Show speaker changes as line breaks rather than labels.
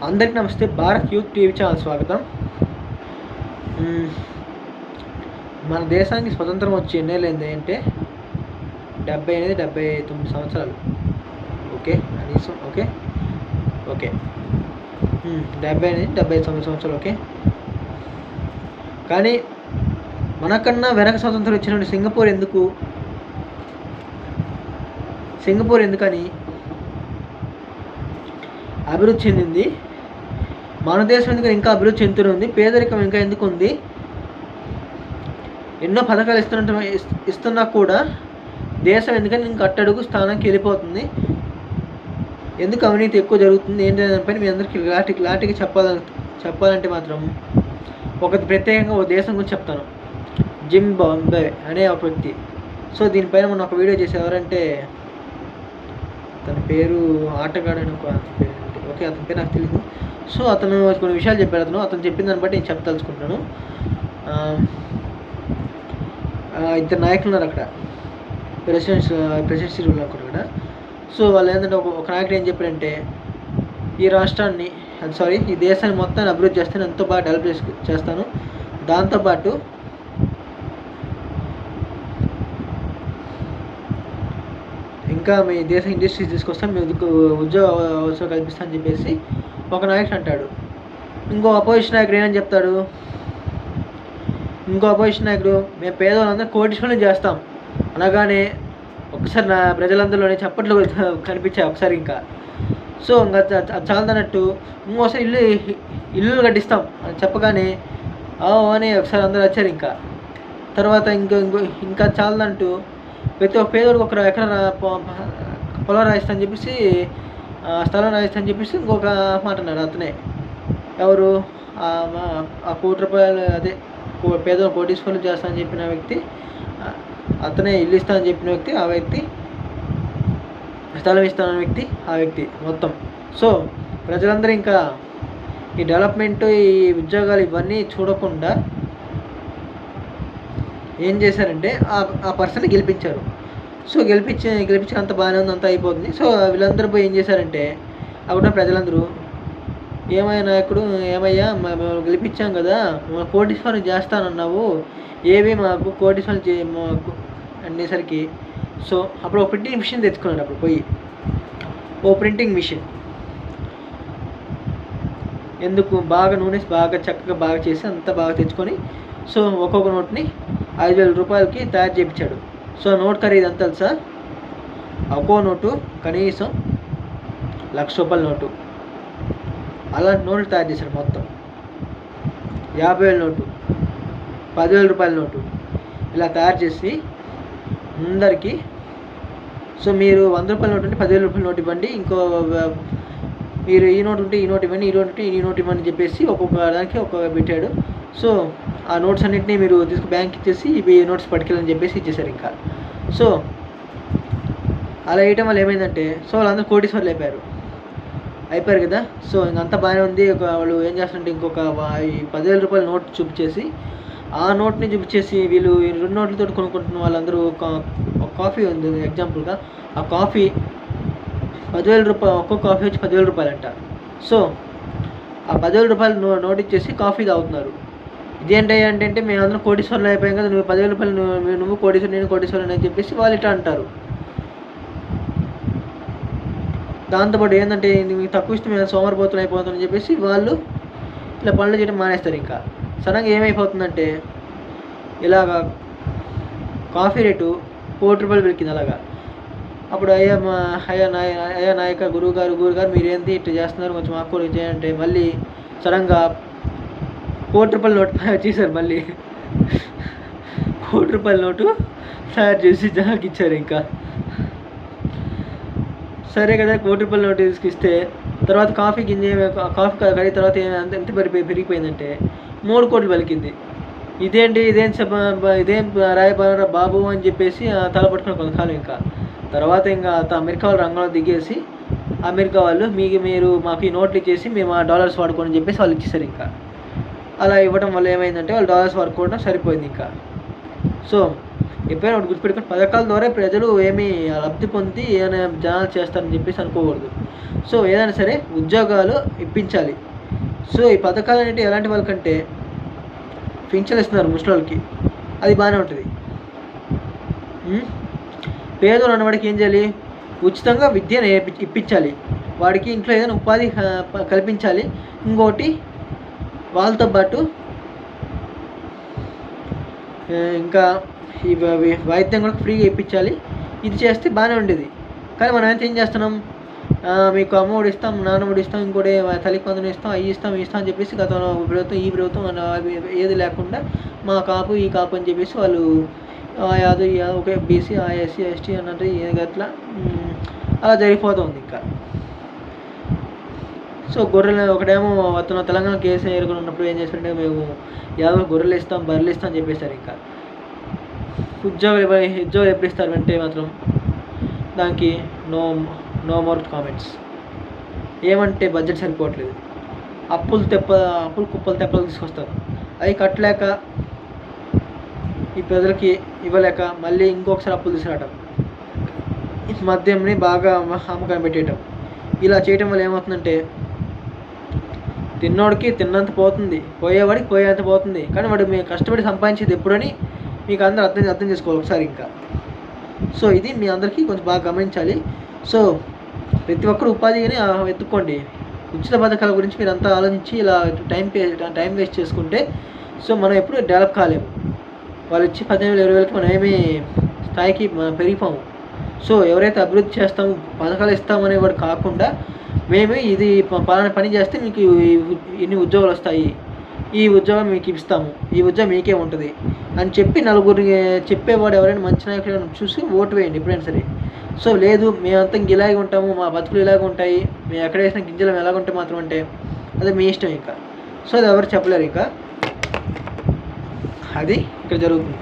అందరికీ నమస్తే. Bharat youth TV channel స్వాగతం. మన దేశానికి స్వతంత్రం వచ్చి ఎన్నేళ్ళైంది అంటే 79 సంవత్సరాలు. ఓకే, కనీసం ఓకే 79 సంవత్సరాలు. ఓకే, కానీ మనకన్నా వెనక స్వతంత్రం ఇచ్చినటువంటి సింగపూర్ ఎందుకని అభివృద్ధి చెందింది, మన దేశం ఎందుకని ఇంకా అభివృద్ధి చెందుతూనే ఉంది, పేదరికం ఇంకా ఎందుకు ఉంది, ఎన్నో పథకాలు ఇస్తున్నా కూడా దేశం ఎందుకని ఇంకా అట్టడుగు స్థానానికి వెళ్ళిపోతుంది, ఎందుకు అవినీతి ఎక్కువ జరుగుతుంది ఏంటి దానిపైన మీ అందరికీ క్లారిటీగా చెప్పాలంటే మాత్రం ఒకటి ప్రత్యేకంగా ఒక దేశం గురించి చెప్తాను. జింబాబ్వే అనే ఒక వ్యక్తి. సో దీనిపైన మనం ఒక వీడియో చేసి ఎవరంటే తన పేరు ఆటగాడు అని ఒక పేరు. ఓకే, అతని పేరు నాకు తెలియదు. సో అతను కొన్ని విషయాలు చెప్పాడు. అతను చెప్పిన దాన్ని బట్టి నేను చెప్పదలుచుకుంటున్నాను. ఇద్దరు నాయకులు ఉన్నారు అక్కడ, ప్రెసిడెన్సీ రూల్ అనుకుంటారు అక్కడ. సో వాళ్ళు ఏంటంటే ఒక నాయకుడు ఏం చెప్పారంటే ఈ దేశాన్ని మొత్తాన్ని అభివృద్ధి చేస్తాను, ఎంతో బాగా డెవలప్ చేస్తాను, దాంతోపాటు ఇంకా మీ దేశ ఇండస్ట్రీస్ తీసుకొస్తాను, మీకు ఉద్యోగ అవసరం కల్పిస్తా అని చెప్పేసి ఒక నాయకుడు అంటాడు. ఇంకో అపోజిషన్ నాయకుడు ఏమని చెప్తాడు, మేము పేదవాళ్ళందరూ కోటీశ్వరులను చేస్తాం అనగానే ఒకసారి నా ప్రజలందరిలోనే చప్పట్లు కనిపించాయి ఒకసారి. ఇంకా సో ఇంకా చాలదన్నట్టు ఇంకోసారి ఇల్లు కట్టిస్తాం అని చెప్పగానే అని ఒకసారి అందరూ వచ్చారు. ఇంకా తర్వాత ఇంకా చాలదంటూ ప్రతి ఒక్క పేదోడికి ఒక ఎకరా పొలం రాయిస్తా అని చెప్పేసి, స్థలం రాయిస్తా అని చెప్పేసి ఇంకొక మాట అన్నాడు. అతనే ఎవరు ఆ ₹1,00,00,000 అదే పేదోడు కోటీశ్వరులు చేస్తా అని చెప్పిన వ్యక్తి, అతనే ఇల్లు ఇస్తా అని చెప్పిన వ్యక్తి, ఆ వ్యక్తి స్థలం ఇస్తానన్న వ్యక్తి, ఆ వ్యక్తి మొత్తం. సో ప్రజలందరూ ఇంకా ఈ డెవలప్మెంట్, ఈ ఉద్యోగాలు ఇవన్నీ చూడకుండా ఏం చేశారంటే ఆ పర్సన్ని గెలిపించారు. సో గెలిపించి అంత బాగానే ఉంది, అంతా అయిపోతుంది. సో వీళ్ళందరూ పోయి ఏం చేశారంటే అక్కడ ప్రజలందరూ ఏమయ్యా మేము గెలిపించాం కదా, కోటీశ్వరులు చేస్తానన్నావు, ఏవి మాకు కోటీశ్వరులు మాకు అనేసరికి సో అప్పుడు ఒక ప్రింటింగ్ మిషన్ తెచ్చుకున్నాడు. అప్పుడు పోయి ప్రింటింగ్ మిషన్ ఎందుకు బాగా నూనె బాగా చక్కగా బాగా చేసి అంతా బాగా తెచ్చుకొని సో ఒక్కొక్క నోట్ని ₹5,000 తయారు చేయించాడు. సో నోట్ ఖరీదు ఎంత తెలుసా? ఒక్కో నోటు కనీసం ₹1,00,000 నోటు. అలాంటి నోట్లు తయారు చేశాడు మొత్తం. 50,000 నోటు, ₹10,000 నోటు, ఇలా తయారు చేసి అందరికీ సో మీరు ₹100 నోటు ఉంటే ₹10,000 నోటు ఇవ్వండి, ఇంకో మీరు ఈ నోటు ఉంటే ఈ నోటు ఇవ్వండి, ఈ నోటు ఉంటే ఈ నోటు ఇవ్వండి చెప్పేసి ఒక్కొక్క దానికి ఒక్కొక్క పెట్టాడు. సో ఆ నోట్స్ అన్నింటినీ మీరు బ్యాంక్ ఇచ్చేసి ఇవి నోట్స్ పట్టుకెళ్ళని చెప్పేసి ఇచ్చేసారు. ఇంకా సో అలా వేయటం వల్ల ఏమైందంటే సో వాళ్ళందరూ కోటీశ్వరులు అయిపోయారు కదా. సో ఇంకంతా బాగానే ఉంది. వాళ్ళు ఏం చేస్తారంటే ఇంకొక ₹10,000 నోట్ చూపించేసి ఆ నోట్ని చూపించేసి వీళ్ళు 2 నోట్లతో కొనుక్కుంటున్న వాళ్ళందరూ ఒక కాఫీ ఉంది ఎగ్జాంపుల్గా, ఆ కాఫీ ₹10,000, ఒక్కొక్క కాఫీ వచ్చి ₹10,000 అంట. సో ఆ ₹10,000 నోట్ ఇచ్చేసి కాఫీ తాగుతున్నారు. ఇదేంటంటే మేము అందరం కోటీశ్వరులు అయిపోయాం కదా, నువ్వు ₹10,000 నువ్వు కోటీశ్వరు నేను కోటీశ్వరుని అని చెప్పేసి వాళ్ళు ఇట్లా అంటారు. దాంతోపాటు ఏంటంటే నువ్వు తక్కువ ఇస్తే మేము సోమరిపోతులు అయిపోతుందని చెప్పేసి వాళ్ళు ఇలా పనులు చేయడం మానేస్తారు. ఇంకా సడన్గా ఏమైపోతుందంటే ఇలాగా కాఫీ రేటు ₹1,00,00,000 పెరిగింది. అలాగా అప్పుడు అయ్యా నాయక గురువుగారు మీరేంటి ఇట్లా చేస్తున్నారు, కొంచెం మాకు కూడా చేయంటే మళ్ళీ సడన్గా ₹1,00,00,000 నోటు తయారు చేశారు. మళ్ళీ ₹1,00,00,000 నోటు తయారు చేసి జనానికి ఇచ్చారు. ఇంకా సరే కదా, ₹1,00,00,000 నోటు తీసుకిస్తే తర్వాత కాఫీ కడిగిన తర్వాత ఎంత పెరిగిపోయిందంటే ₹3,00,00,000 పలికింది. ఇదేం రాయబార బాబు అని చెప్పేసి తల పట్టుకుని కొంతకాలం. ఇంకా తర్వాత ఇంకా అమెరికా వాళ్ళు రంగంలో దిగేసి అమెరికా వాళ్ళు మీరు మాకు ఈ నోట్లు ఇచ్చేసి మేము ఆ డాలర్స్ వాడుకోని చెప్పేసి వాళ్ళు ఇచ్చేసారు. ఇంకా అలా ఇవ్వడం వల్ల ఏమైందంటే వాళ్ళు డాలర్స్ వాడుకోవడం సరిపోయింది. ఇంకా సో ఎప్పుడైనా ఒకటి గుర్తుపెట్టుకొని పథకాల ద్వారా ప్రజలు ఏమీ లబ్ధి పొంది ఏమైనా జనాలు చేస్తారని చెప్పేసి అనుకోకూడదు. సో ఏదైనా సరే ఉద్యోగాలు ఇప్పించాలి. సో ఈ పథకాలు అనేవి ఎలాంటి వాళ్ళకంటే పింఛన్లు ఇస్తున్నారు ముసలోళ్ళకి, అది బాగానే ఉంటుంది. పేదోడు అన్నవాడికి ఏం చేయాలి, ఉచితంగా విద్యను ఇప్పించాలి, వాడికి ఇంట్లో ఏదైనా ఉపాధి కల్పించాలి. ఇంకోటి వాళ్ళతో పాటు ఇంకా ఈ వైద్యం కూడా ఫ్రీగా ఇప్పించాలి. ఇది చేస్తే బాగానే ఉండేది. కానీ మనం అయితే ఏం చేస్తున్నాం, మీకు అమ్మఒడి ఇస్తాం, నాన్నఒడి ఇస్తాం, ఇంకోటి తల్లికి వందనం ఇస్తాం, అవి ఇస్తాం అని చెప్పేసి గతంలో ప్రభుత్వం ఈ ప్రభుత్వం ఏది లేకుండా మా కాపు ఈ కాపు అని చెప్పేసి వాళ్ళు యాదో ఒకే బీసీ ఎస్సీ ఎస్టీ అన్నట్టు అట్లా అలా జరిగిపోతుంది ఇంకా. సో గొర్రెలు ఒకటేమో అతను తెలంగాణ కేసు ఎరుకుని ఉన్నప్పుడు ఏం చేశారంటే మేము యాదవ్ గొర్రెలు ఇస్తాం, బర్రెలు ఇస్తాం అని చెప్పేశారు. ఇంకా ఉద్యోగాలు ఎప్పుడు ఇస్తారు అంటే మాత్రం దానికి నో మోర్ కామెంట్స్. ఏమంటే బడ్జెట్ సరిపోవట్లేదు, అప్పులు కుప్పలు తెప్పలు తీసుకొస్తారు, అవి కట్టలేక ఈ ప్రజలకి ఇవ్వలేక మళ్ళీ ఇంకొకసారి అప్పులు తీసుకురావటం, మద్యంని బాగా అమ్మకాన్ని పెట్టేయటం. ఇలా చేయటం వల్ల ఏమవుతుందంటే తిన్నోడికి తిన్నంత పోతుంది, పోయేవాడికి పోయేంత పోతుంది. కానీ వాడు మేము కష్టపడి సంపాదించేది ఎప్పుడని మీకు అందరూ అర్థం చేసుకోవాలి ఒకసారి ఇంకా. సో ఇది మీ అందరికీ కొంచెం బాగా గమనించాలి. సో ప్రతి ఒక్కరు ఉపాధిని వెతుక్కోండి. ఉచిత పథకాల గురించి మీరు అంతా ఆలోచించి ఇలా టైం వేస్ట్ చేసుకుంటే సో మనం ఎప్పుడు డెవలప్ కాలేము. వాళ్ళు ఇచ్చి 15,000 20,000కి మనం ఏమీ స్థాయికి మనం పెరిగిపోము. సో ఎవరైతే అభివృద్ధి చేస్తాము, పథకాలు ఇస్తామనేవాడు కాకుండా మేము ఇది పలానా పని చేస్తే మీకు ఇన్ని ఉద్యోగాలు వస్తాయి, ఈ ఉద్యోగం మీకు ఇస్తాము, ఈ ఉద్యోగం మీకే ఉంటుంది అని చెప్పి నలుగురికి చెప్పేవాడు ఎవరైనా మంచి నాయకుడు చూసి ఓటు వేయండి ఎప్పుడైనా సరే. సో లేదు మేమంతా ఇలాగే ఉంటాము, మా బతుకులు ఇలాగే ఉంటాయి, మేము ఎక్కడ వేసిన గింజలు ఎలాగుంటే మాత్రం అంటే అది మీ ఇష్టం ఇంకా. సో అది ఎవరు చెప్పలేరు ఇంకా, అది ఇక్కడ జరుగుతుంది.